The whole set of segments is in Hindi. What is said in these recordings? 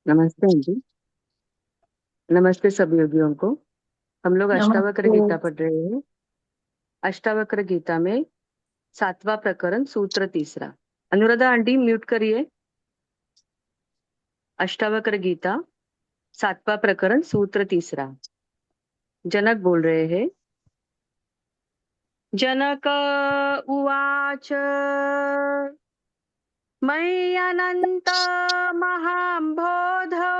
नमस्ते आंटी। नमस्ते सभी योगियों को। हम लोग अष्टावक्र नमस्ते। गीता पढ़ रहे हैं। अष्टावक्र गीता में सातवां प्रकरण सूत्र तीसरा। अनुराधा आंटी म्यूट करिए। अष्टावक्र गीता सातवां प्रकरण सूत्र तीसरा। जनक बोल रहे हैं। जनक उवाच मय्यनंत महाम्बोधो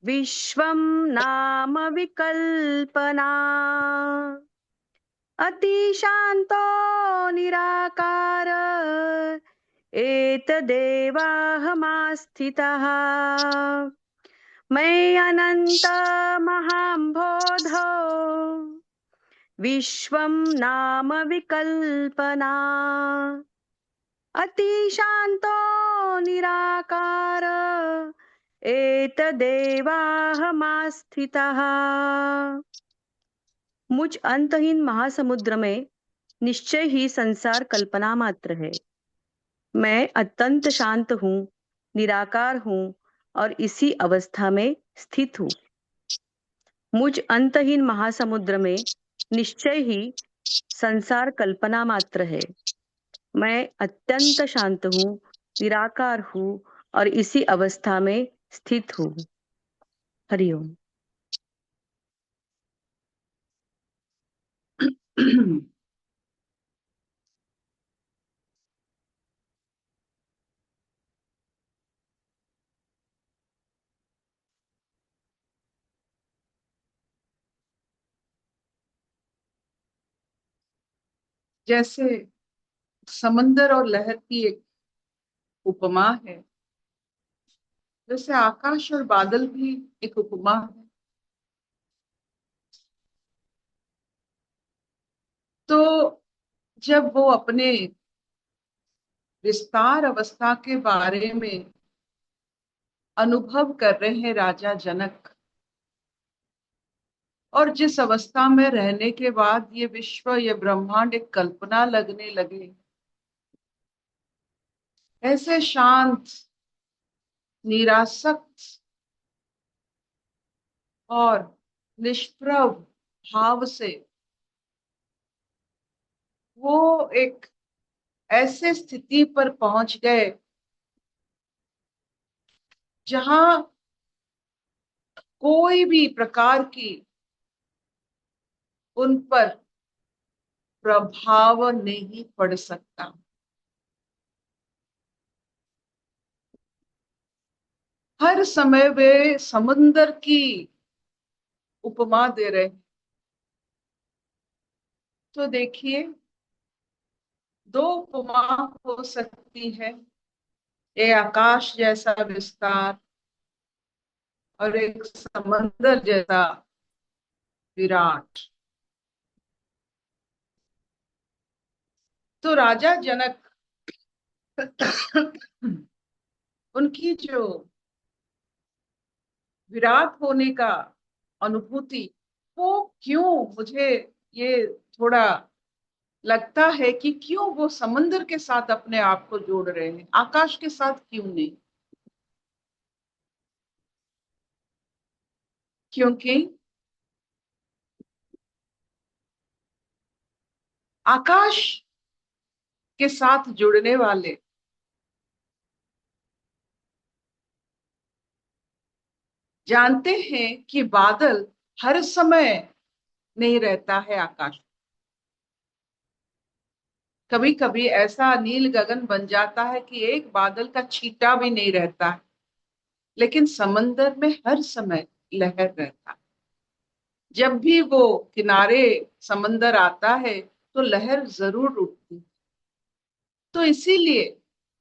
विश्वं नाम विकल्पना अतिशान्तो निराकार एतदेवाहमास्थितः मयि अनन्तमहाम्बोधो विश्वं नाम विकल्पना अतिशान्तो निराकार एतदेवाहमास्थितः। मुझ अंतहीन महासमुद्र में निश्चय ही संसार कल्पना मात्र है। मैं अत्यंत शांत हूँ, निराकार हूँ और इसी अवस्था में स्थित हूँ। मुझ अंतहीन महासमुद्र में निश्चय ही संसार कल्पना मात्र है। मैं अत्यंत शांत हूँ, निराकार हूँ और इसी अवस्था में स्थित हूँ। हरिओम। जैसे समंदर और लहर की एक उपमा है, जैसे आकाश और बादल भी एक उपमा है। तो जब वो अपने विस्तार अवस्था के बारे में अनुभव कर रहे हैं राजा जनक, और जिस अवस्था में रहने के बाद ये विश्व, ये ब्रह्मांड एक कल्पना लगने लगे, ऐसे शांत, निरासक्त और निष्प्रभ भाव से वो एक ऐसे स्थिति पर पहुंच गए जहां कोई भी प्रकार की उन पर प्रभाव नहीं पड़ सकता। हर समय वे समुन्दर की उपमा दे रहे हैं। तो देखिए, दो उपमा हो सकती है, ये आकाश जैसा विस्तार और एक समंदर जैसा विराट। तो राजा जनक उनकी जो विराट होने का अनुभूति, वो क्यों, मुझे ये थोड़ा लगता है कि क्यों वो समंदर के साथ अपने आप को जोड़ रहे हैं, आकाश के साथ क्यों नहीं? क्योंकि आकाश के साथ जुड़ने वाले जानते हैं कि बादल हर समय नहीं रहता है आकाश। कभी कभी ऐसा नील गगन बन जाता है कि एक बादल का छींटा भी नहीं रहता है, लेकिन समंदर में हर समय लहर रहता है। जब भी वो किनारे समंदर आता है तो लहर जरूर उठती है। तो इसीलिए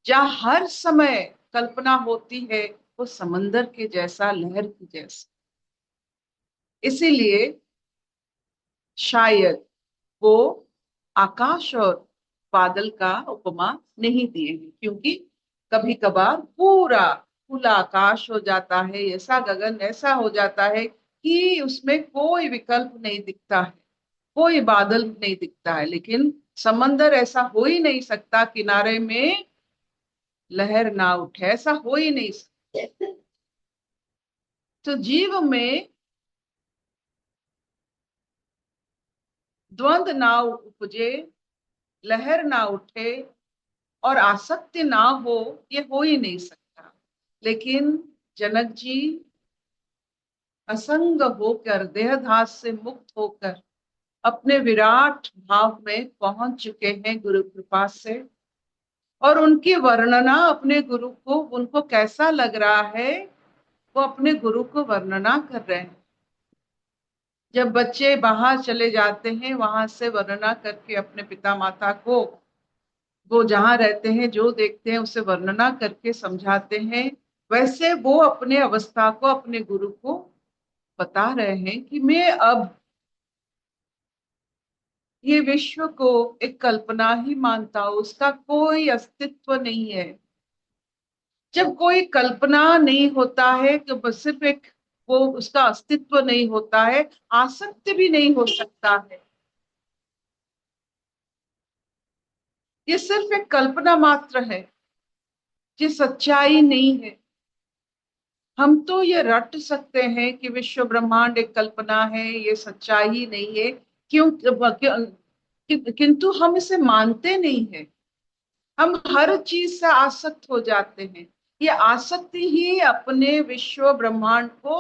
जहाँ हर समय कल्पना होती है, वो समंदर के जैसा, लहर की जैसा। इसीलिए शायद वो आकाश और बादल का उपमा नहीं दिए हैं, क्योंकि कभी कभार पूरा खुला आकाश हो जाता है, ऐसा गगन ऐसा हो जाता है कि उसमें कोई विकल्प नहीं दिखता है, कोई बादल नहीं दिखता है। लेकिन समंदर ऐसा हो ही नहीं सकता, किनारे में लहर ना उठे, ऐसा हो ही नहीं सकता। तो जीव में द्वंद ना उपजे, लहर ना उठे और आसक्ति ना हो, ये हो ही नहीं सकता। लेकिन जनक जी असंग होकर, देहधास से मुक्त होकर अपने विराट भाव में पहुंच चुके हैं गुरु कृपा से। और उनकी वर्णना अपने गुरु को, उनको कैसा लग रहा है, वो अपने गुरु को वर्णना कर रहे हैं। जब बच्चे बाहर चले जाते हैं, वहां से वर्णना करके अपने पिता माता को, वो जहाँ रहते हैं, जो देखते हैं उसे वर्णना करके समझाते हैं। वैसे वो अपने अवस्था को अपने गुरु को बता रहे हैं कि मैं अब ये विश्व को एक कल्पना ही मानता हूं, उसका कोई अस्तित्व नहीं है। जब कोई कल्पना नहीं होता है तो बस सिर्फ एक, वो उसका अस्तित्व नहीं होता है, आसक्ति भी नहीं हो सकता है। ये सिर्फ एक कल्पना मात्र है, ये सच्चाई नहीं है। हम तो ये रट सकते हैं कि विश्व ब्रह्मांड एक कल्पना है, ये सच्चाई नहीं है, क्यों, किंतु हम इसे मानते नहीं है। हम हर चीज से आसक्त हो जाते हैं। ये आसक्ति ही अपने विश्व ब्रह्मांड को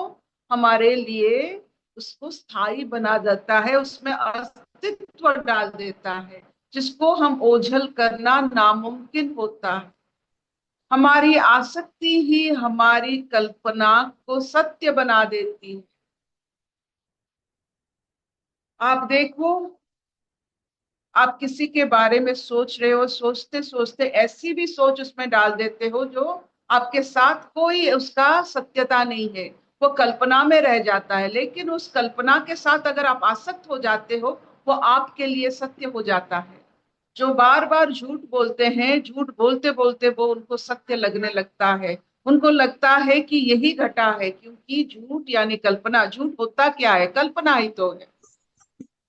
हमारे लिए उसको स्थायी बना देता है, उसमें अस्तित्व डाल देता है, जिसको हम ओझल करना नामुमकिन होता है। हमारी आसक्ति ही हमारी कल्पना को सत्य बना देती है। आप देखो, आप किसी के बारे में सोच रहे हो, सोचते सोचते ऐसी भी सोच उसमें डाल देते हो जो आपके साथ कोई उसका सत्यता नहीं है, वो कल्पना में रह जाता है। लेकिन उस कल्पना के साथ अगर आप आसक्त हो जाते हो, वो आपके लिए सत्य हो जाता है। जो बार बार झूठ बोलते हैं, झूठ बोलते बोलते वो उनको सत्य लगने लगता है। उनको लगता है कि यही घटा है, क्योंकि झूठ यानी कल्पना, झूठ होता क्या है, कल्पना ही तो है।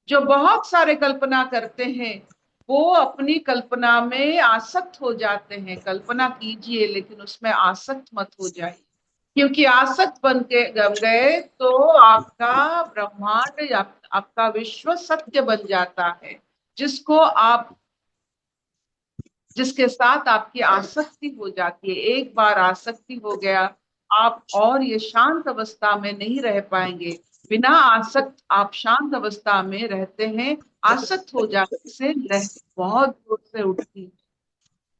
जो बहुत सारे कल्पना करते हैं, वो अपनी कल्पना में आसक्त हो जाते हैं। कल्पना कीजिए लेकिन उसमें आसक्त मत हो जाइए, क्योंकि आसक्त बन के गए तो आपका ब्रह्मांड या आपका विश्व सत्य बन जाता है, जिसको आप, जिसके साथ आपकी आसक्ति हो जाती है। एक बार आसक्ति हो गया, आप और ये शांत अवस्था में नहीं रह पाएंगे। बिना आसक्त आप शांत अवस्था में रहते हैं, आसक्त हो जाने से लहर बहुत जोर से उठती है।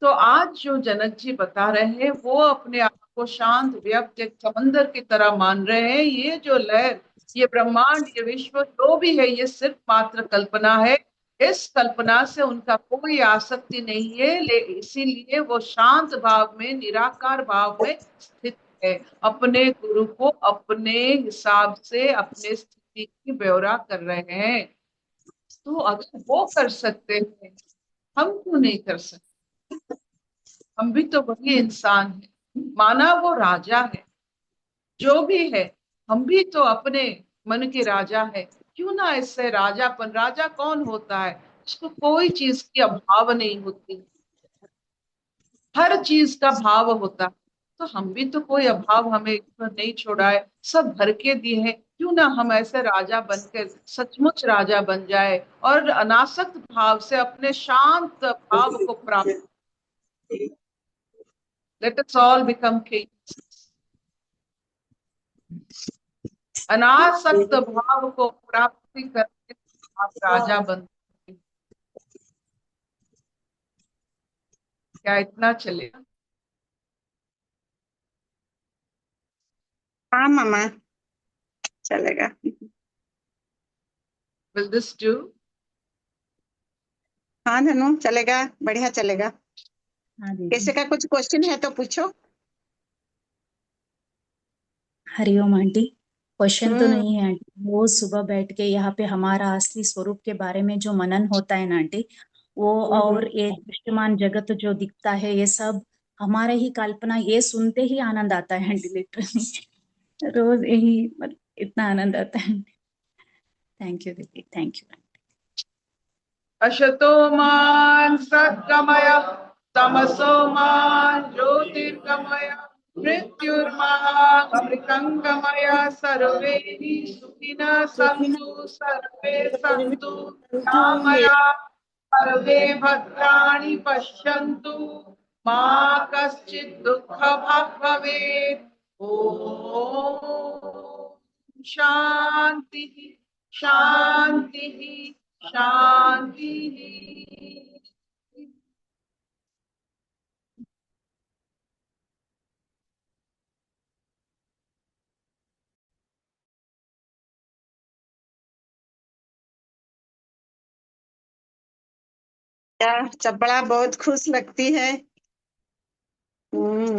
तो आज जो जनक जी बता रहे हैं, वो अपने आप को शांत व्यक्त एक समंदर की तरह मान रहे हैं। ये जो लहर, ये ब्रह्मांड, ये विश्व जो भी है, ये सिर्फ मात्र कल्पना है। इस कल्पना से उनका कोई आसक्ति नहीं है, इसीलिए वो शांत भाव में, निराकार भाव में स्थित है। अपने गुरु को अपने हिसाब से अपने स्थिति की ब्यौरा कर रहे हैं। तो अगर वो कर सकते हैं, हम क्यों नहीं कर सकते? हम भी तो वही इंसान है, माना वो राजा है, जो भी है, हम भी तो अपने मन के राजा है। क्यों ना इससे राजापन, राजा कौन होता है, उसको कोई चीज की अभाव नहीं होती, हर चीज का भाव होता है। तो हम भी तो कोई अभाव हमें ईश्वर नहीं छोड़ा है, सब भर के दिए हैं। क्यों ना हम ऐसे राजा बनकर सचमुच राजा बन जाए और अनासक्त भाव से अपने शांत भाव को प्राप्त। Let us all become Kings. अनासक्त भाव को प्राप्ति करके आप राजा बनते हैं। क्या इतना चलेगा? हाँ मामा, चलेगा। Will this do? हाँ धनु, चलेगा, बढ़िया चलेगा। हाँ दीदी। किसी का कुछ क्वेश्चन है तो पूछो। हरिओम आंटी। क्वेश्चन तो हम्म। नहीं है आंटी, रोज सुबह बैठ के यहाँ पे हमारा असली स्वरूप के बारे में जो मनन होता है ना आंटी, वो और ये दृश्यमान जगत जो दिखता है, ये सब हमारे ही कल्पना, ये सुनते ही आनंद आता है आंटी, लिटरली रोज यही इतना आनंद आता है। थैंक यू दीदी, थैंक यू। अशतो मा सद्गमय, तमसो मा ज्योतिर्गमय, मृत्युर्मा अमृतंगमया सर्वे सुखिनः सन्तु सर्वे सन्तु कामया सर्वे भद्राणि पश्यन्तु मा कश्चित् दुःखभाग् भवेत्। ॐ शान्तिः शान्तिः शान्तिः। क्या चपड़ा बहुत खुश लगती है।